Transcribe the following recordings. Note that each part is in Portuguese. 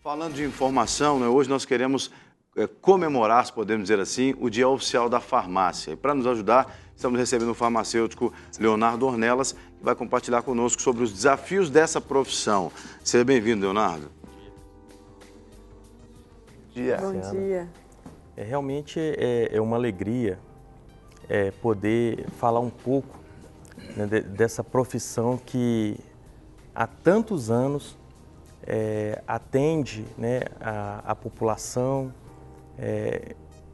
Falando de informação, né, hoje nós queremos comemorar, se podemos dizer assim, o Dia Oficial da Farmácia. E para nos ajudar, estamos recebendo o farmacêutico Leonardo Ornelas, que vai compartilhar conosco sobre os desafios dessa profissão. Seja bem-vindo, Leonardo. Bom dia. Realmente é uma alegria poder falar um pouco, né, dessa profissão que há tantos anos atende, né, a população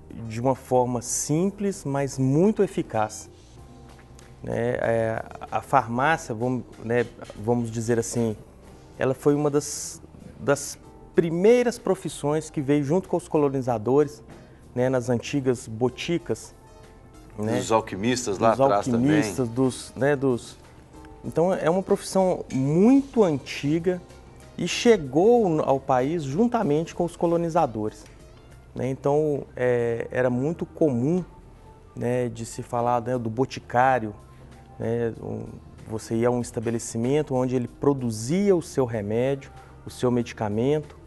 de uma forma simples, mas muito eficaz. Né? A farmácia, vamos dizer assim, ela foi uma das primeiras profissões que veio junto com os colonizadores, né, nas antigas boticas. Né? Dos alquimistas lá atrás também. Então é uma profissão muito antiga e chegou ao país juntamente com os colonizadores. Né? Então era muito comum, né, de se falar, né, do boticário. Né? Você ia a um estabelecimento onde ele produzia o seu remédio, o seu medicamento,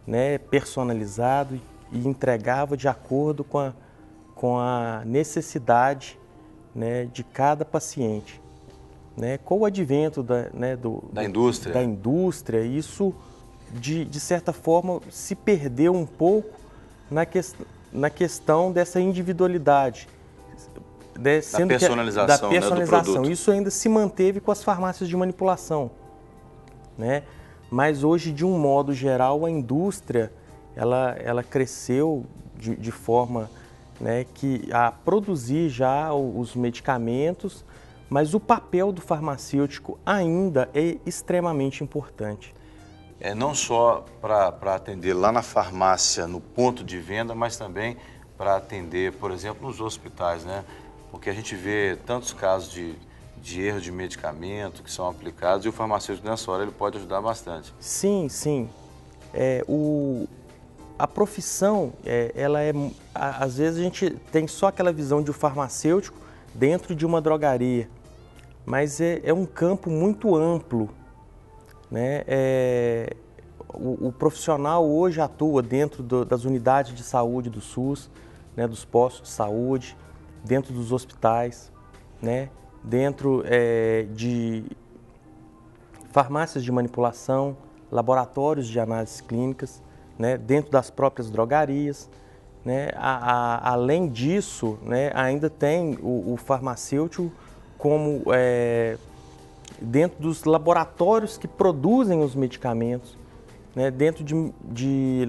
né, personalizado e entregava de acordo com a necessidade, né, de cada paciente. Né? Com o advento da indústria, isso, de certa forma, se perdeu um pouco na questão dessa individualidade. Né? Da personalização, né, do produto. Isso ainda se manteve com as farmácias de manipulação. Né? Mas hoje, de um modo geral, a indústria ela cresceu de forma, né, a produzir já os medicamentos, mas o papel do farmacêutico ainda é extremamente importante. Não só para atender lá na farmácia, no ponto de venda, mas também para atender, por exemplo, nos hospitais, né? Porque a gente vê tantos casos de erro de medicamento que são aplicados e o farmacêutico nessa hora ele pode ajudar bastante. Sim, sim. A profissão, às vezes a gente tem só aquela visão de um farmacêutico dentro de uma drogaria, mas é um campo muito amplo. Né? O profissional hoje atua dentro das unidades de saúde do SUS, né, dos postos de saúde, dentro dos hospitais, né, dentro de farmácias de manipulação, laboratórios de análises clínicas, né, dentro das próprias drogarias. Né? Além disso, né, ainda tem o farmacêutico como dentro dos laboratórios que produzem os medicamentos, né, dentro de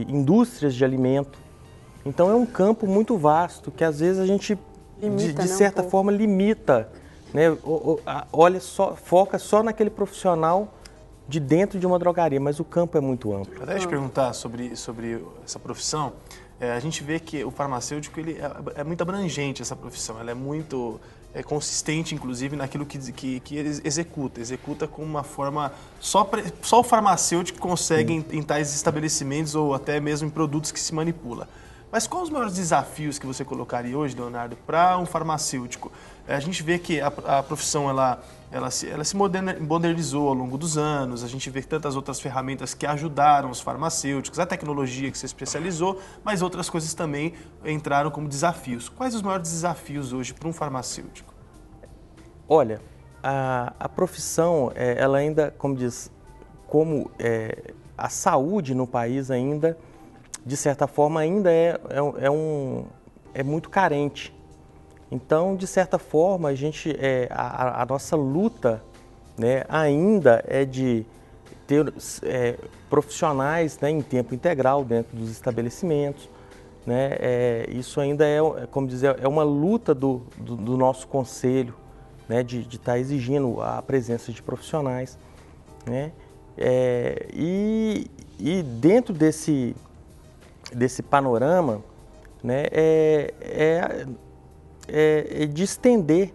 indústrias de alimento. Então é um campo muito vasto que às vezes a gente, de certa forma, limita. Né? Foca só naquele profissional de dentro de uma drogaria, mas o campo é muito amplo. Eu até te perguntar sobre essa profissão. A gente vê que o farmacêutico é muito abrangente, essa profissão. Ela é muito consistente, inclusive, naquilo que ele executa com uma forma... Só o farmacêutico consegue em tais estabelecimentos ou até mesmo em produtos que se manipula. Mas quais os maiores desafios que você colocaria hoje, Leonardo, para um farmacêutico? A gente vê que a profissão ela se modernizou ao longo dos anos, a gente vê tantas outras ferramentas que ajudaram os farmacêuticos, a tecnologia que se especializou, mas outras coisas também entraram como desafios. Quais os maiores desafios hoje para um farmacêutico? Olha, a profissão, ela ainda, a saúde no país ainda, de certa forma, ainda é muito carente. Então, de certa forma, a nossa luta, né, ainda é de ter profissionais, né, em tempo integral dentro dos estabelecimentos. Né? Isso ainda é uma luta do nosso conselho, né, de estar exigindo a presença de profissionais. Né? E dentro desse panorama, né, de estender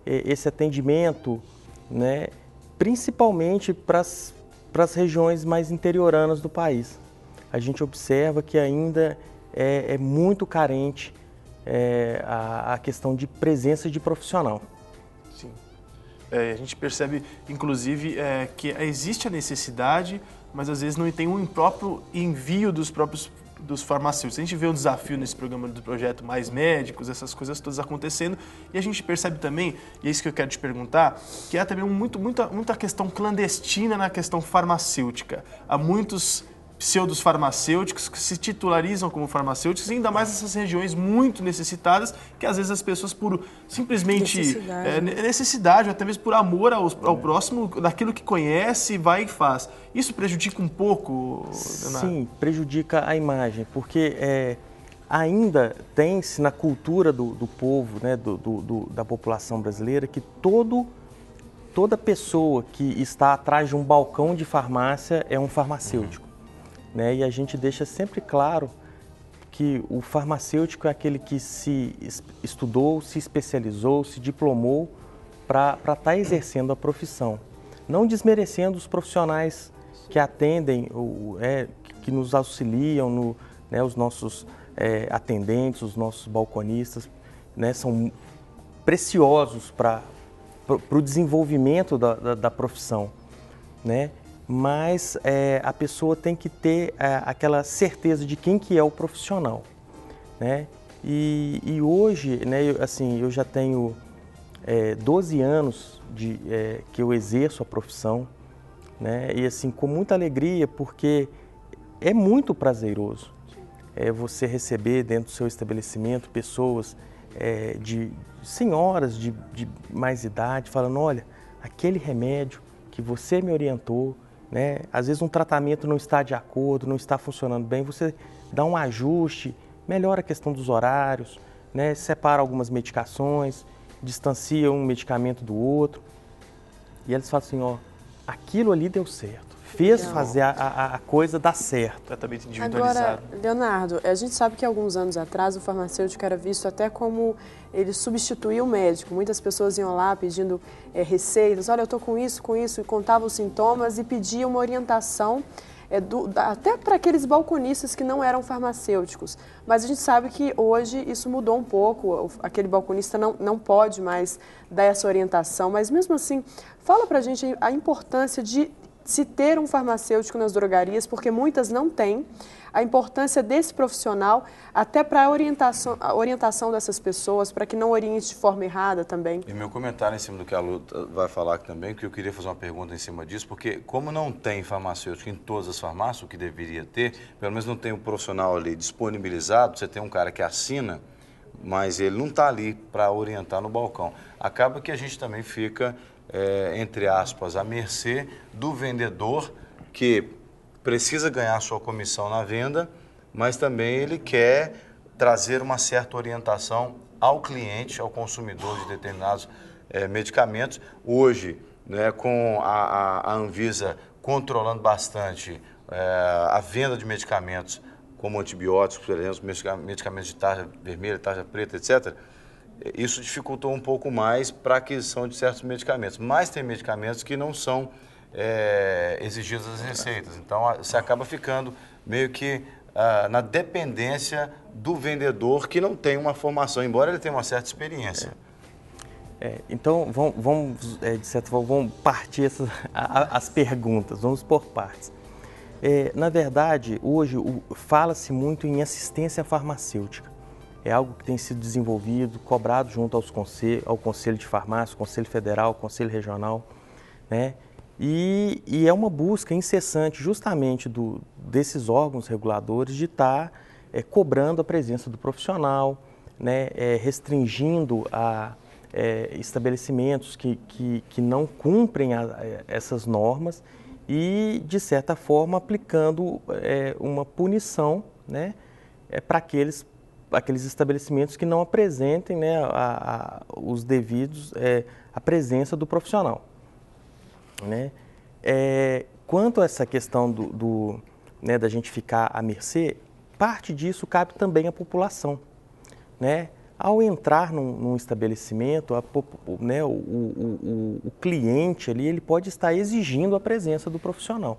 esse atendimento, né, principalmente para as regiões mais interioranas do país. A gente observa que ainda é muito carente a questão de presença de profissional. Sim. A gente percebe, inclusive, que existe a necessidade, mas às vezes não tem um próprio envio dos farmacêuticos. A gente vê o desafio nesse programa do projeto Mais Médicos, essas coisas todas acontecendo, e a gente percebe também, e é isso que eu quero te perguntar, que há também muita questão clandestina na questão farmacêutica. Há muitos pseudos farmacêuticos que se titularizam como farmacêuticos, e ainda mais nessas regiões muito necessitadas, que às vezes as pessoas por simplesmente necessidade, ou até mesmo por amor ao próximo, daquilo que conhece, vai e faz. Isso prejudica um pouco, Leonardo? Sim, prejudica a imagem, porque ainda tem-se na cultura do povo, né, da população brasileira, que toda pessoa que está atrás de um balcão de farmácia é um farmacêutico. Né? E a gente deixa sempre claro que o farmacêutico é aquele que se estudou, se especializou, se diplomou para estar exercendo a profissão. Não desmerecendo os profissionais que atendem, que nos auxiliam, né, os nossos atendentes, os nossos balconistas, né, são preciosos para o desenvolvimento da profissão, né? Mas a pessoa tem que ter aquela certeza de quem que é o profissional, né? E hoje, né, eu já tenho 12 anos que eu exerço a profissão, né? E assim, com muita alegria, porque é muito prazeroso você receber dentro do seu estabelecimento pessoas de senhoras de mais idade falando, olha, aquele remédio que você me orientou, né? Às vezes um tratamento não está de acordo, não está funcionando bem, você dá um ajuste, melhora a questão dos horários, né? Separa algumas medicações, distancia um medicamento do outro. E eles falam assim, ó, aquilo ali deu certo, fez fazer a coisa dar certo. Tratamento individualizado. Agora, Leonardo, a gente sabe que alguns anos atrás o farmacêutico era visto até como ele substituía o médico. Muitas pessoas iam lá pedindo receitas, olha, eu estou com isso, e contavam os sintomas e pediam uma orientação até para aqueles balconistas que não eram farmacêuticos. Mas a gente sabe que hoje isso mudou um pouco, aquele balconista não pode mais dar essa orientação, mas mesmo assim, fala para a gente a importância de se ter um farmacêutico nas drogarias, porque muitas não têm, a importância desse profissional até para a orientação dessas pessoas, para que não oriente de forma errada também. E meu comentário em cima do que a Lu vai falar aqui também, que eu queria fazer uma pergunta em cima disso, porque como não tem farmacêutico em todas as farmácias, o que deveria ter, pelo menos não tem um profissional ali disponibilizado, você tem um cara que assina, mas ele não está ali para orientar no balcão. Acaba que a gente também fica, entre aspas, à mercê do vendedor que precisa ganhar sua comissão na venda, mas também ele quer trazer uma certa orientação ao cliente, ao consumidor de determinados medicamentos. Hoje, né, com a Anvisa controlando bastante a venda de medicamentos, como antibióticos, por exemplo, medicamentos de tarja vermelha, tarja preta, etc., isso dificultou um pouco mais para a aquisição de certos medicamentos. Mas tem medicamentos que não são exigidas as receitas. Então, você acaba ficando meio que na dependência do vendedor que não tem uma formação, embora ele tenha uma certa experiência. Então, vamos, de certa forma, vamos partir as perguntas, vamos por partes. Na verdade, hoje fala-se muito em assistência farmacêutica. É algo que tem sido desenvolvido, cobrado junto ao Conselho de Farmácia, Conselho Federal, Conselho Regional, né? E é uma busca incessante justamente desses órgãos reguladores de estar cobrando a presença do profissional, né, restringindo estabelecimentos que não cumprem essas normas e, de certa forma, aplicando uma punição, né, para aqueles estabelecimentos que não apresentem, né, os devidos, a presença do profissional. Né? Quanto a essa questão né, da gente ficar à mercê, parte disso cabe também à população. Né? Ao entrar num estabelecimento, né, o cliente ali, ele pode estar exigindo a presença do profissional.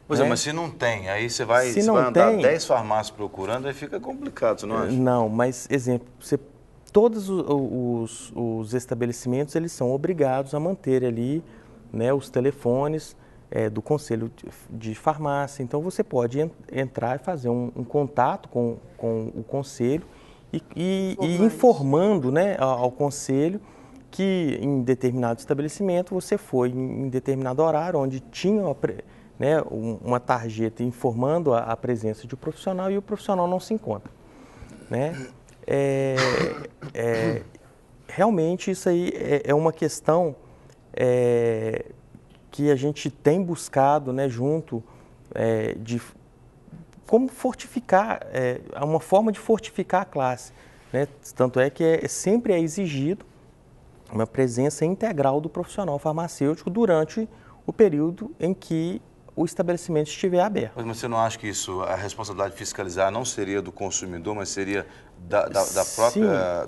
Pois mas se não tem, aí você vai andar 10 farmácias procurando, aí fica complicado, você não acha? Não, mas, exemplo, todos os estabelecimentos, eles são obrigados a manter ali, né, os telefones do Conselho de Farmácia. Então, você pode entrar e fazer um contato com o Conselho e informando, né, ao Conselho que em determinado estabelecimento você foi em determinado horário, onde tinha né, uma tarjeta informando a presença de um profissional e o profissional não se encontra. Né? Realmente isso aí é uma questão que a gente tem buscado, né, junto de como fortificar, uma forma de fortificar a classe. Né? Tanto é que sempre é exigido uma presença integral do profissional farmacêutico durante o período em que o estabelecimento estiver aberto. Mas você não acha que isso, a responsabilidade de fiscalizar não seria do consumidor, mas seria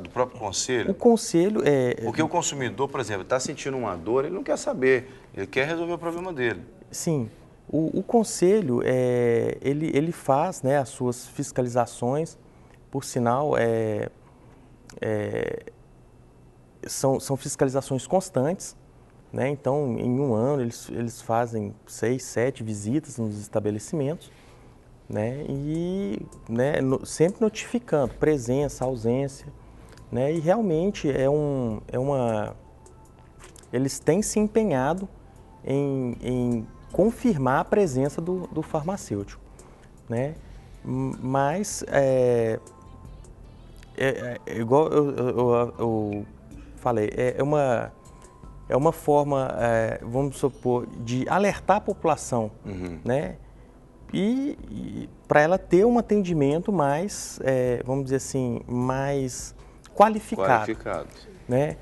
do próprio conselho? O conselho Porque o consumidor, por exemplo, está sentindo uma dor, ele não quer saber, ele quer resolver o problema dele. Sim. O conselho, ele faz, né, as suas fiscalizações, por sinal, são fiscalizações constantes, né? Então, em um ano, eles fazem 6, 7 visitas nos estabelecimentos, né? E, né, sempre notificando presença, ausência, né? E realmente eles têm se empenhado em confirmar a presença do farmacêutico, né? Mas, igual eu falei, é uma forma, vamos supor, de alertar a população, né? E para ela ter um atendimento mais, vamos dizer assim, mais qualificado. Né?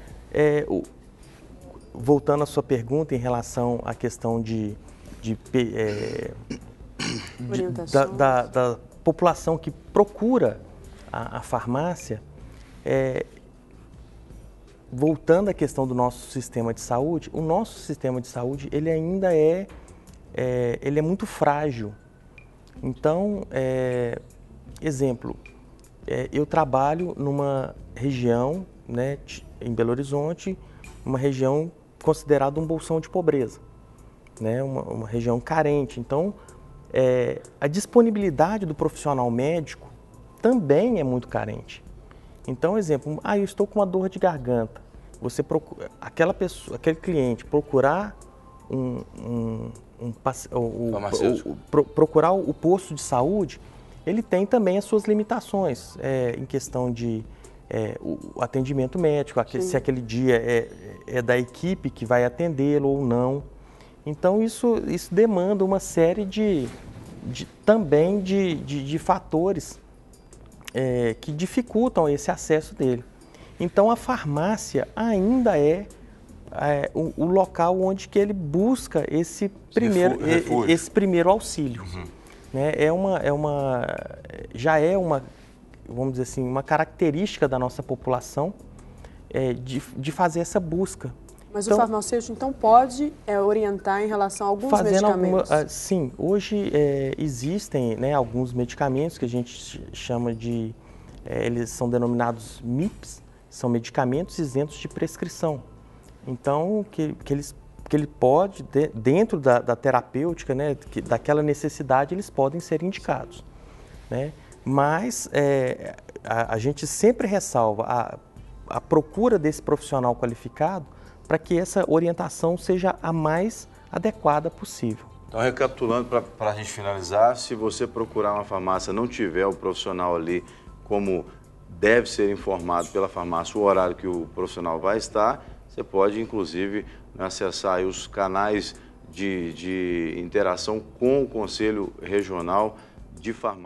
Voltando à sua pergunta em relação à questão da população que procura a farmácia, voltando à questão do nosso sistema de saúde, o nosso sistema de saúde ele ainda ele é muito frágil. Então, exemplo, eu trabalho numa região, né, em Belo Horizonte, uma região considerada um bolsão de pobreza, né, uma região carente. Então, a disponibilidade do profissional médico também é muito carente. Então, exemplo, eu estou com uma dor de garganta. Você procura, aquele cliente procurar procurar o posto de saúde, ele tem também as suas limitações em questão de o atendimento médico, se aquele dia é da equipe que vai atendê-lo ou não. Então, isso demanda uma série também de fatores que dificultam esse acesso dele. Então, a farmácia ainda é o local onde que ele busca esse primeiro auxílio. Né? Já é uma, vamos dizer assim, uma característica da nossa população de fazer essa busca. Mas então, o farmacêutico, então, pode orientar em relação a alguns medicamentos? Sim, hoje existem, né, alguns medicamentos que a gente chama de, eles são denominados MIPs, são medicamentos isentos de prescrição. Então, que ele pode, dentro da terapêutica, né, daquela necessidade, eles podem ser indicados. Né? Mas a gente sempre ressalva a procura desse profissional qualificado para que essa orientação seja a mais adequada possível. Então, recapitulando, para a gente finalizar, se você procurar uma farmácia, não tiver o profissional ali como deve ser informado pela farmácia o horário que o profissional vai estar, você pode, inclusive, acessar aí os canais de interação com o Conselho Regional de Farmácia.